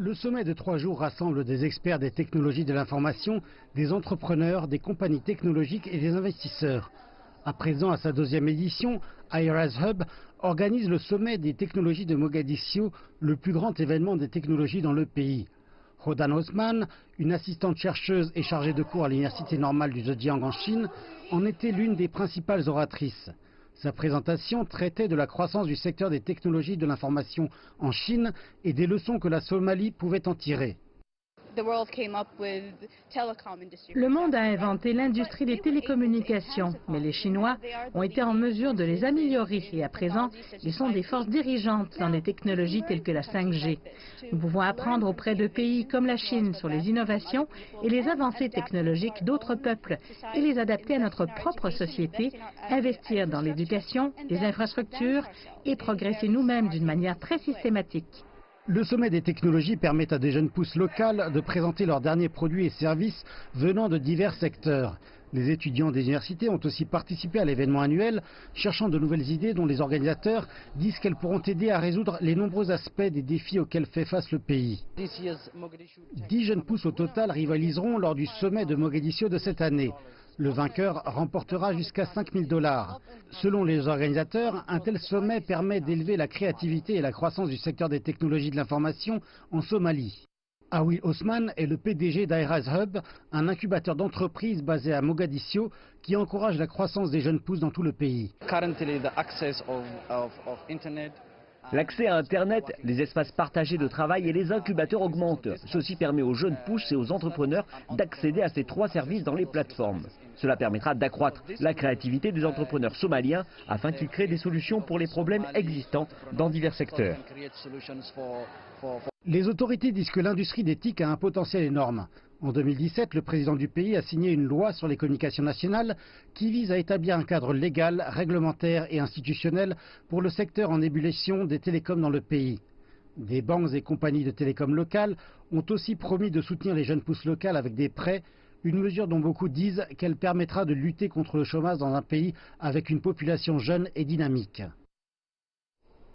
Le sommet de 3 jours rassemble des experts des technologies de l'information, des entrepreneurs, des compagnies technologiques et des investisseurs. À présent, à sa 2e édition, IRAS Hub organise le sommet des technologies de Mogadiscio, le plus grand événement des technologies dans le pays. Hodan Osman, une assistante chercheuse et chargée de cours à l'université normale du Zhejiang en Chine, en était l'une des principales oratrices. Sa présentation traitait de la croissance du secteur des technologies de l'information en Chine et des leçons que la Somalie pouvait en tirer. Le monde a inventé l'industrie des télécommunications, mais les Chinois ont été en mesure de les améliorer et à présent, ils sont des forces dirigeantes dans les technologies telles que la 5G. Nous pouvons apprendre auprès de pays comme la Chine sur les innovations et les avancées technologiques d'autres peuples et les adapter à notre propre société, investir dans l'éducation, les infrastructures et progresser nous-mêmes d'une manière très systématique. Le sommet des technologies permet à des jeunes pousses locales de présenter leurs derniers produits et services venant de divers secteurs. Les étudiants des universités ont aussi participé à l'événement annuel, cherchant de nouvelles idées dont les organisateurs disent qu'elles pourront aider à résoudre les nombreux aspects des défis auxquels fait face le pays. 10 jeunes pousses au total rivaliseront lors du sommet de Mogadiscio de cette année. Le vainqueur remportera jusqu'à 5 000 $. Selon les organisateurs, un tel sommet permet d'élever la créativité et la croissance du secteur des technologies de l'information en Somalie. Awil Osman est le PDG d'IRAS Hub, un incubateur d'entreprises basé à Mogadiscio qui encourage la croissance des jeunes pousses dans tout le pays. L'accès à Internet, les espaces partagés de travail et les incubateurs augmentent. Ceci permet aux jeunes pousses et aux entrepreneurs d'accéder à ces 3 services dans les plateformes. Cela permettra d'accroître la créativité des entrepreneurs somaliens afin qu'ils créent des solutions pour les problèmes existants dans divers secteurs. Les autorités disent que l'industrie des TIC a un potentiel énorme. En 2017, le président du pays a signé une loi sur les communications nationales qui vise à établir un cadre légal, réglementaire et institutionnel pour le secteur en ébullition des télécoms dans le pays. Des banques et compagnies de télécoms locales ont aussi promis de soutenir les jeunes pousses locales avec des prêts, une mesure dont beaucoup disent qu'elle permettra de lutter contre le chômage dans un pays avec une population jeune et dynamique.